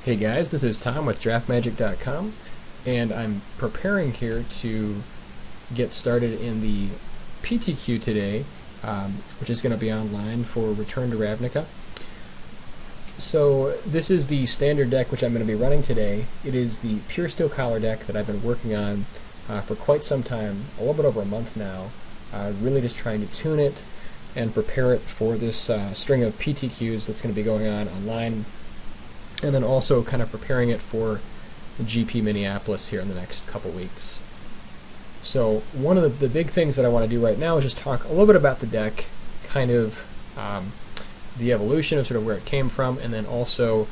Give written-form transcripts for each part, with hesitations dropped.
Hey guys, this is Tom with draftmagic.com, and I'm preparing here to get started in the PTQ today, which is going to be online for Return to Ravnica. So this is the standard deck which I'm going to be running today. It is the Puresteel collar deck that I've been working on for quite some time, a little bit over a month now, really just trying to tune it and prepare it for this string of PTQs that's going to be going on online, and then also kind of preparing it for GP Minneapolis here in the next couple weeks. So one of the big things that I want to do right now is just talk a little bit about the deck, kind of the evolution of sort of where it came from, and then also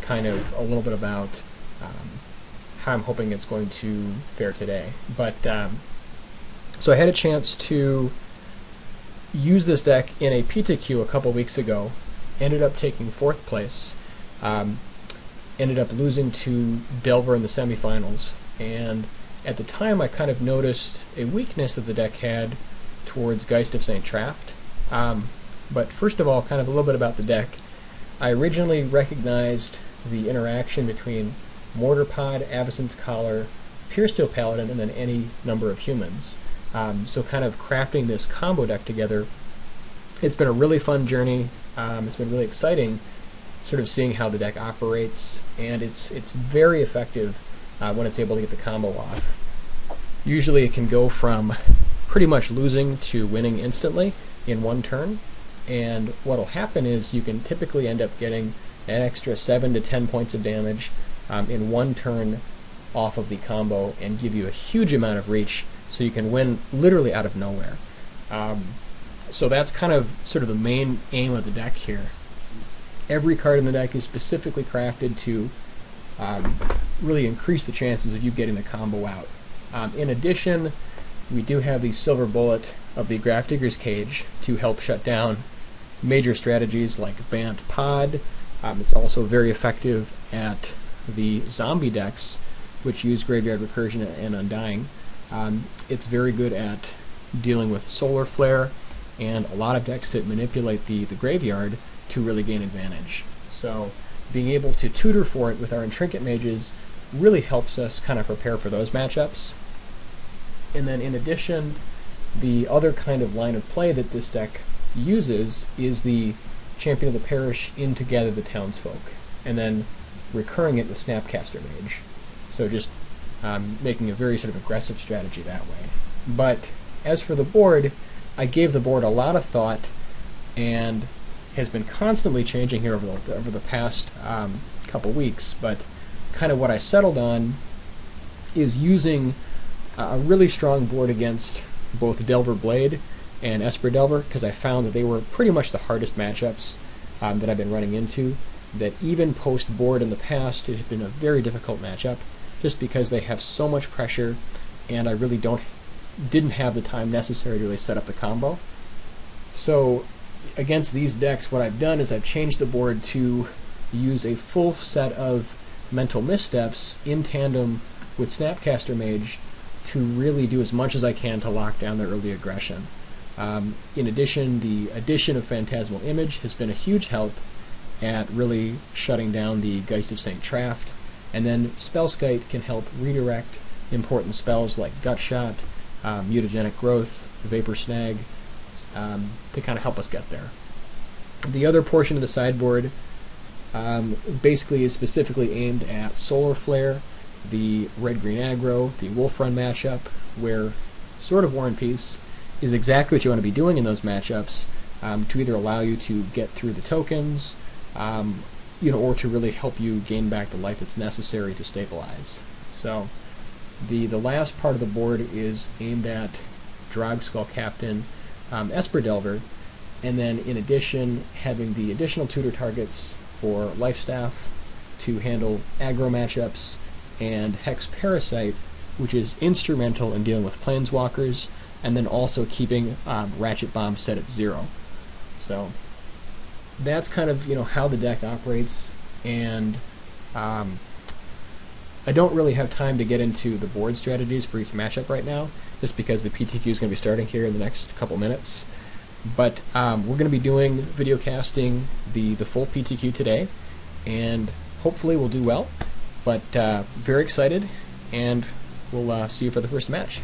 kind of a little bit about how I'm hoping it's going to fare today. But so I had a chance to use this deck in a PTQ a couple weeks ago, ended up taking 4th place. Ended up losing to Delver in the semifinals, and at the time I kind of noticed a weakness that the deck had towards Geist of St. Traft. But first of all, kind of a little bit about the deck. I originally recognized the interaction between Mortar Pod, Avacyn's Collar, Puresteel Paladin, and then any number of humans. So kind of crafting this combo deck together, it's been a really fun journey. It's been really exciting sort of seeing how the deck operates, and it's very effective when it's able to get the combo off. Usually it can go from pretty much losing to winning instantly in one turn, and what'll happen is you can typically end up getting an extra 7 to 10 points of damage in one turn off of the combo and give you a huge amount of reach, so you can win literally out of nowhere. So that's kind of sort of the main aim of the deck here. Every card in the deck is specifically crafted to really increase the chances of you getting the combo out. In addition, we do have the Silver Bullet of the Grafdigger's Cage to help shut down major strategies like Bant Pod. It's also very effective at the zombie decks, which use Graveyard Recursion and Undying. It's very good at dealing with Solar Flare and a lot of decks that manipulate the graveyard to really gain advantage. So being able to tutor for it with our Trinket Mages really helps us kind of prepare for those matchups. And then in addition, the other kind of line of play that this deck uses is the Champion of the Parish in to gather the townsfolk, and then recurring it with Snapcaster Mage. So just making a very sort of aggressive strategy that way. But as for the board, I gave the board a lot of thought, and has been constantly changing here over the past couple weeks, but kind of what I settled on is using a really strong board against both Delver Blade and Esper Delver, because I found that they were pretty much the hardest matchups that I've been running into, that even post-board in the past it has been a very difficult matchup, just because they have so much pressure, and I really didn't have the time necessary to really set up the combo. So against these decks, what I've done is I've changed the board to use a full set of mental missteps in tandem with Snapcaster Mage to really do as much as I can to lock down their early aggression. In addition, the addition of Phantasmal Image has been a huge help at really shutting down the Geist of St. Traft, and then Spellskite can help redirect important spells like Gutshot, Mutagenic Growth, Vapor Snag, to kind of help us get there. The other portion of the sideboard basically is specifically aimed at Solar Flare, the red-green aggro, the Wolf Run matchup, where Sword of War and Peace is exactly what you want to be doing in those matchups, to either allow you to get through the tokens, or to really help you gain back the life that's necessary to stabilize. So the last part of the board is aimed at Drogskull Captain, Esper Delver, and then in addition having the additional tutor targets for Lifestaff to handle aggro matchups, and Hex Parasite, which is instrumental in dealing with Planeswalkers, and then also keeping Ratchet Bomb set at 0. So that's kind of how the deck operates, and I don't really have time to get into the board strategies for each matchup right now, just because the PTQ is going to be starting here in the next couple minutes. But we're going to be doing video casting the full PTQ today, and hopefully we'll do well, but very excited, and we'll see you for the first match.